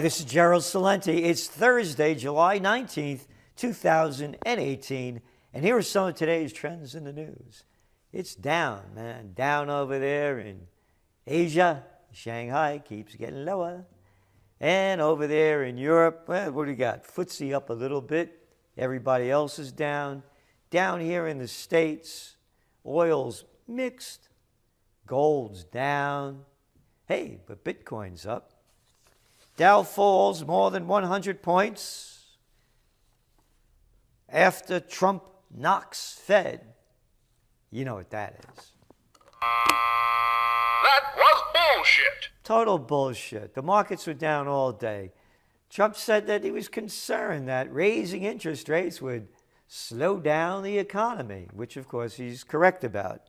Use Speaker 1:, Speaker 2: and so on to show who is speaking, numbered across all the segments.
Speaker 1: This is Gerald Salenti. It's Thursday, July 19th, 2018, and here are some of today's trends in the news. It's down, man. Down over there in Asia. Shanghai keeps getting lower. And over there in Europe, well, what do you got? FTSE up a little bit. Everybody else is down. Down here in the States, oil's mixed. Gold's down. Hey, but Bitcoin's up. Dow falls more than 100 points after Trump knocks Fed. You know what that is.
Speaker 2: That was bullshit.
Speaker 1: Total bullshit. The markets were down all day. Trump said that he was concerned that raising interest rates would slow down the economy, which of course he's correct about.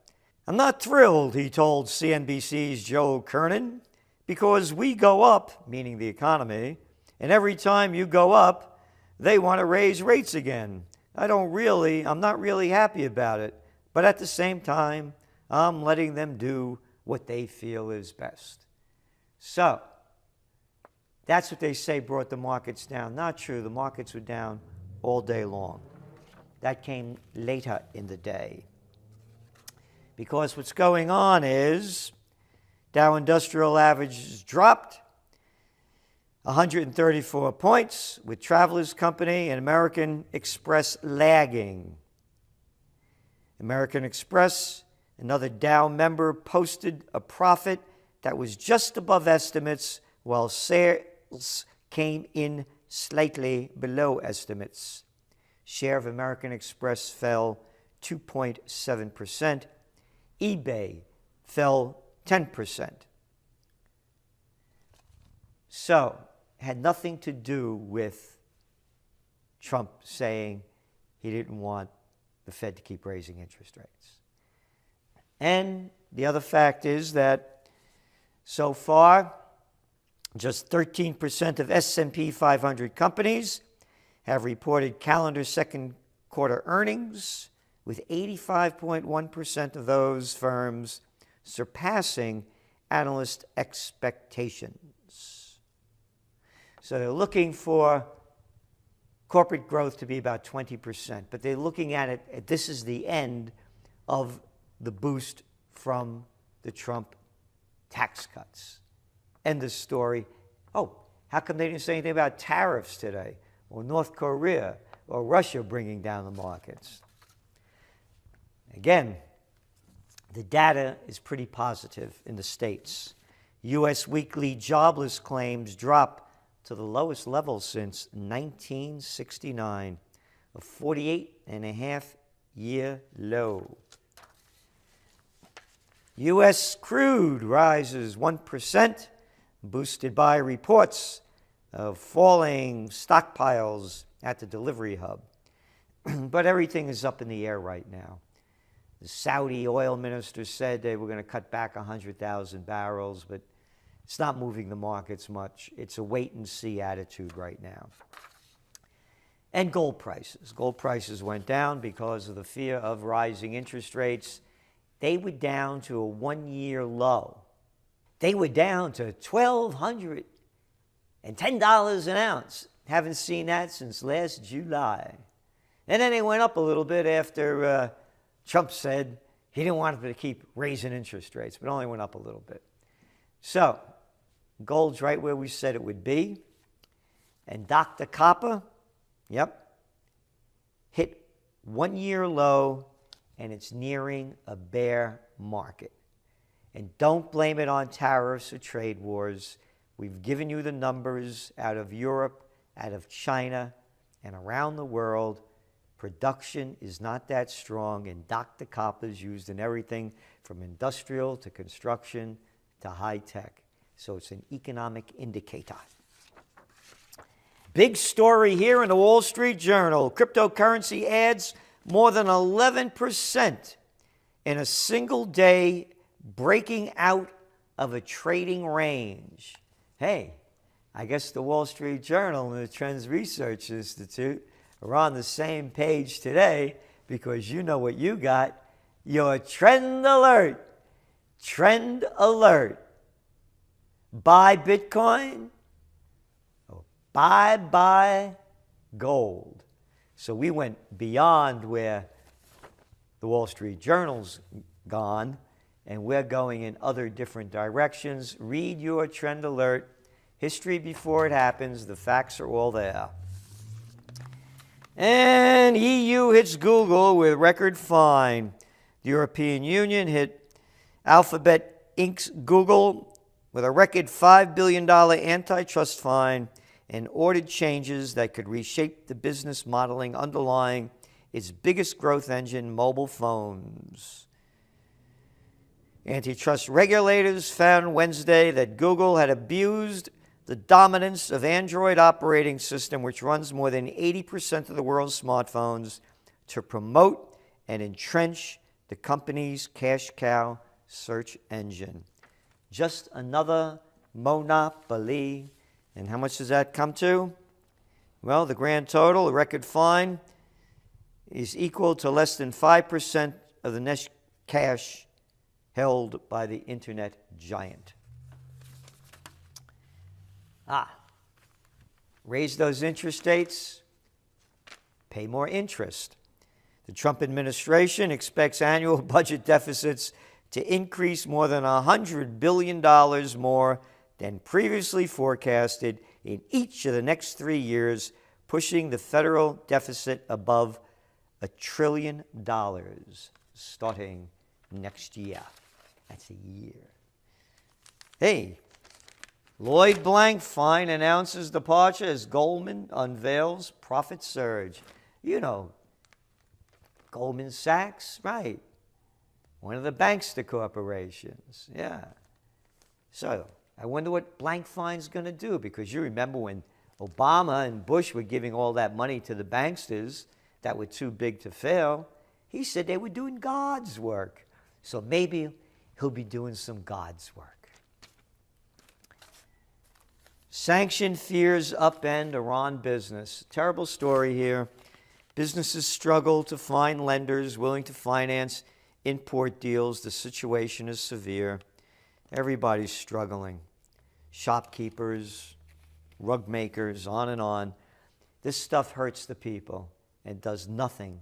Speaker 1: I'm not thrilled, he told CNBC's Joe Kernan, because we go up, meaning the economy, and every time you go up, they want to raise rates again. I'm not really happy about it, but at the same time, I'm letting them do what they feel is best. So, that's what they say brought the markets down. Not true. The markets were down all day long. That came later in the day. Because what's going on is Dow Industrial Averages dropped 134 points, with Travelers Company and American Express lagging. American Express, another Dow member, posted a profit that was just above estimates, while sales came in slightly below estimates. Share of American Express fell 2.7%. eBay fell 10%. So, it had nothing to do with Trump saying he didn't want the Fed to keep raising interest rates. And the other fact is that so far, just 13% of S&P 500 companies have reported calendar second quarter earnings, with 85.1% of those firms surpassing analyst expectations. So they're looking for corporate growth to be about 20%, but they're looking at it, this is the end of the boost from the Trump tax cuts. End of story. Oh, how come they didn't say anything about tariffs today, or North Korea, or Russia bringing down the markets? Again, the data is pretty positive in the States. U.S. weekly jobless claims dropped to the lowest level since 1969, a 48.5-year low. U.S. crude rises 1%, boosted by reports of falling stockpiles at the delivery hub. But everything is up in the air right now. The Saudi oil minister said they were going to cut back 100,000 barrels, but it's not moving the markets much. It's a wait-and-see attitude right now. And gold prices. Gold prices went down because of the fear of rising interest rates. They were down to a one-year low. They were down to $1,210 an ounce. Haven't seen that since last July. And then they went up a little bit after Trump said he didn't want them to keep raising interest rates, but only went up a little bit. So, gold's right where we said it would be. And Dr. Copper, hit one-year low, and it's nearing a bear market. And don't blame it on tariffs or trade wars. We've given you the numbers out of Europe, out of China, and around the world. Production is not that strong, and Dr. Copper is used in everything from industrial to construction to high tech. So it's an economic indicator. Big story here in the Wall Street Journal. Cryptocurrency adds more than 11% in a single day, breaking out of a trading range. Hey, I guess the Wall Street Journal and the Trends Research Institute are on the same page today, because you know what you got. Your trend alert. Trend alert. Buy Bitcoin Bye-bye gold. So we went beyond where the Wall Street Journal's gone, and we're going in other different directions. Read your trend alert. History before it happens. The facts are all there. And EU hits Google with record fine. The European Union hit Alphabet Inc.'s Google with a record $5 billion antitrust fine and ordered changes that could reshape the business modeling underlying its biggest growth engine, mobile phones. Antitrust regulators found Wednesday that Google had abused the dominance of Android operating system, which runs more than 80% of the world's smartphones, to promote and entrench the company's cash cow search engine. Just another monopoly. And how much does that come to? Well, the grand total, the record fine, is equal to less than 5% of the net cash held by the internet giant. Raise those interest rates, pay more interest. The Trump administration expects annual budget deficits to increase more than $100 billion more than previously forecasted in each of the next 3 years, pushing the federal deficit above $1 trillion starting next year. That's a year. Hey, Lloyd Blankfein announces departure as Goldman unveils profit surge. You know, Goldman Sachs, right? One of the bankster corporations, yeah. So I wonder what Blankfein's going to do, because you remember when Obama and Bush were giving all that money to the banksters that were too big to fail. He said they were doing God's work. So maybe he'll be doing some God's work. Sanction fears upend Iran business. Terrible story here. Businesses struggle to find lenders willing to finance import deals. The situation is severe. Everybody's struggling. Shopkeepers, rug makers, on and on. This stuff hurts the people and does nothing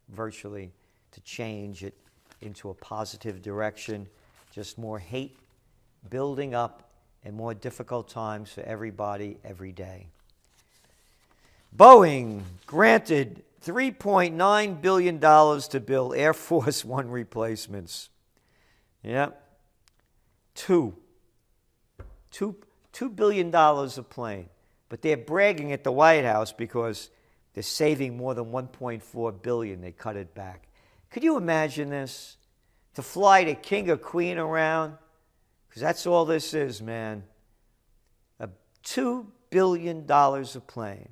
Speaker 1: virtually to change it into a positive direction. Just more hate building up and more difficult times for everybody every day. Boeing granted $3.9 billion to build Air Force One replacements. Yep. $2 billion a plane. But they're bragging at the White House because they're saving more than $1.4 billion. They cut it back. Could you imagine this? To fly the king or queen around? Because that's all this is, man. $2 billion a plane.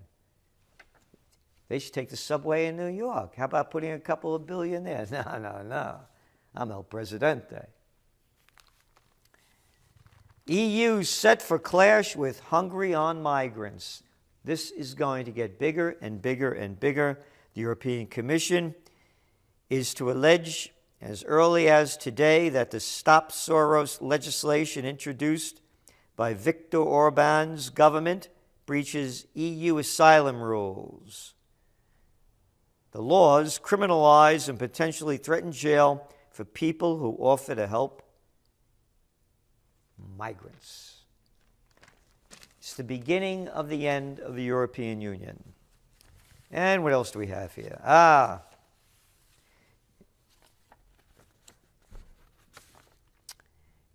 Speaker 1: They should take the subway in New York. How about putting a couple of billion there? No. I'm El Presidente. EU set for clash with Hungary on migrants. This is going to get bigger and bigger and bigger. The European Commission is to allege as early as today that the Stop Soros legislation introduced by Viktor Orban's government breaches EU asylum rules. The laws criminalize and potentially threaten jail for people who offer to help migrants. It's the beginning of the end of the European Union. And what else do we have here?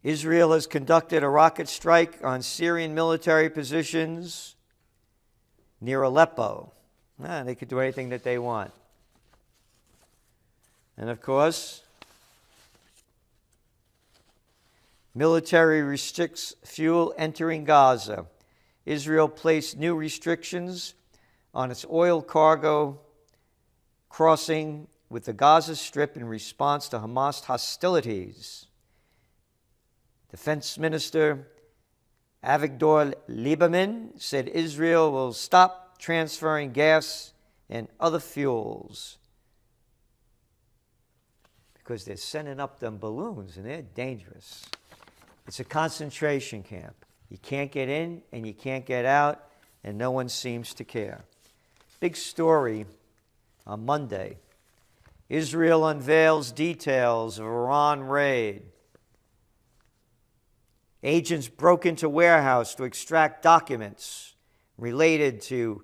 Speaker 1: Israel has conducted a rocket strike on Syrian military positions near Aleppo. They could do anything that they want. And of course, military restricts fuel entering Gaza. Israel placed new restrictions on its oil cargo crossing with the Gaza Strip in response to Hamas hostilities. Defense Minister Avigdor Lieberman said Israel will stop transferring gas and other fuels because they're sending up them balloons and they're dangerous. It's a concentration camp. You can't get in and you can't get out. and no one seems to care. Big story on Monday. Israel unveils details of Iran raid. Agents broke into warehouse to extract documents related to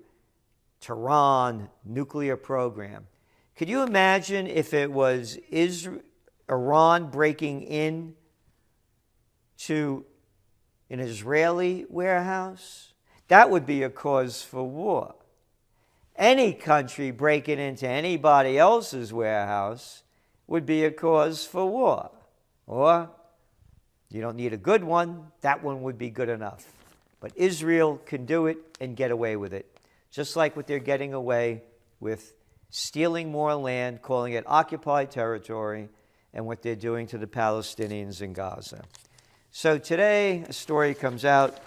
Speaker 1: Tehran nuclear program. Could you imagine if it was Iran breaking in to an Israeli warehouse? That would be a cause for war. Any country breaking into anybody else's warehouse would be a cause for war. Or, you don't need a good one, that one would be good enough. But Israel can do it and get away with it. Just like what they're getting away with stealing more land, calling it occupied territory, and what they're doing to the Palestinians in Gaza. So today, a story comes out,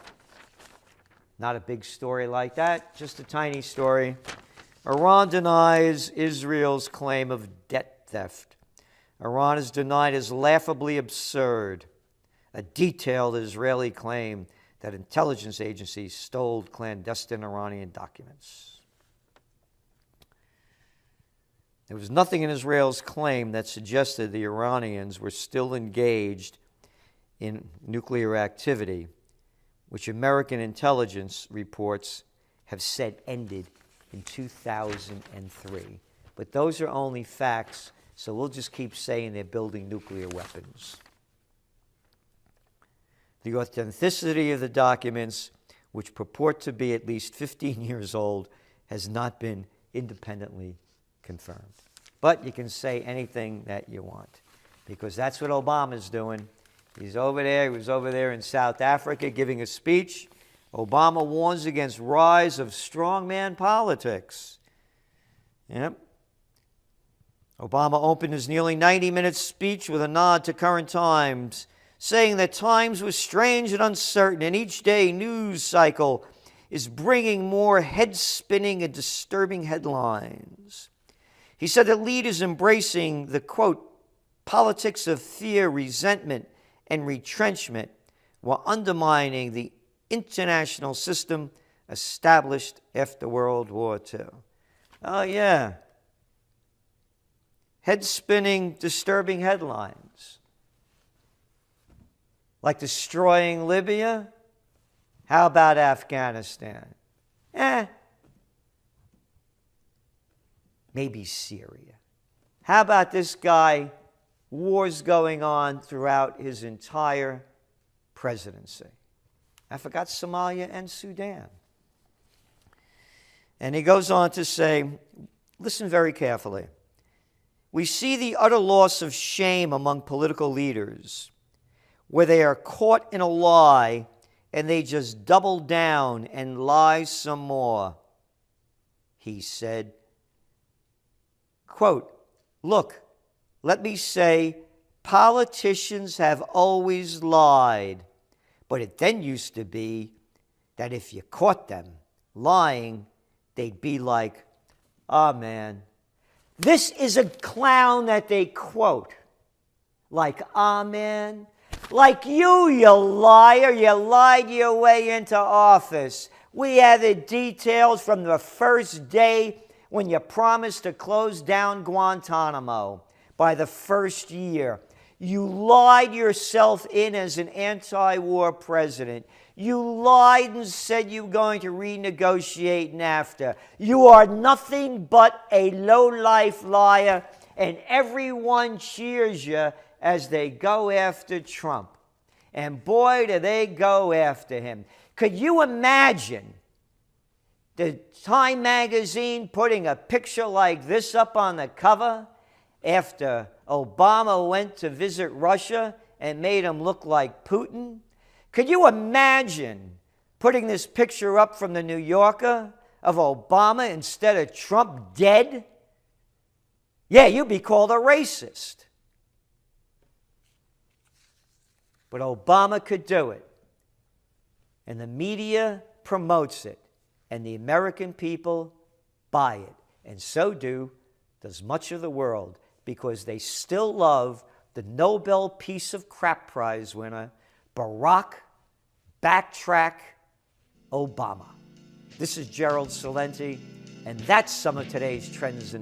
Speaker 1: not a big story like that, just a tiny story. Iran denies Israel's claim of debt theft. Iran is denied as laughably absurd a detailed Israeli claim that intelligence agencies stole clandestine Iranian documents. There was nothing in Israel's claim that suggested the Iranians were still engaged in nuclear activity, which American intelligence reports have said ended in 2003. But those are only facts, so we'll just keep saying they're building nuclear weapons. The authenticity of the documents, which purport to be at least 15 years old, has not been independently confirmed. But you can say anything that you want, because that's what Obama's doing. He's over there. He was over there in South Africa giving a speech. Obama warns against rise of strongman politics. Yep. Obama opened his nearly 90-minute speech with a nod to current times, saying that times were strange and uncertain, and each day news cycle is bringing more head-spinning and disturbing headlines. He said that leaders embracing the, quote, politics of fear, resentment, and retrenchment were undermining the international system established after World War II. Oh, yeah. Head-spinning, disturbing headlines. Like destroying Libya? How about Afghanistan? Maybe Syria. How about this guy? Wars going on throughout his entire presidency. I forgot Somalia and Sudan. And he goes on to say, listen very carefully. We see the utter loss of shame among political leaders, where they are caught in a lie and they just double down and lie some more. He said, quote, look, let me say, politicians have always lied, but it then used to be that if you caught them lying, they'd be like, oh man, this is a clown that they quote. Like, ah man, like you liar, you lied your way into office. We have the details from the first day when you promised to close down Guantanamo. By the first year, you lied yourself in as an anti-war president. You lied and said you were going to renegotiate NAFTA. You are nothing but a low-life liar, and everyone cheers you as they go after Trump. And boy, do they go after him. Could you imagine the Time magazine putting a picture like this up on the cover after Obama went to visit Russia and made him look like Putin? Could you imagine putting this picture up from the New Yorker of Obama instead of Trump dead? Yeah, you'd be called a racist. But Obama could do it. And the media promotes it. And the American people buy it. And so does much of the world, because they still love the Nobel Peace of Crap Prize winner, Barack Backtrack Obama. This is Gerald Salenti, and that's some of today's trends in the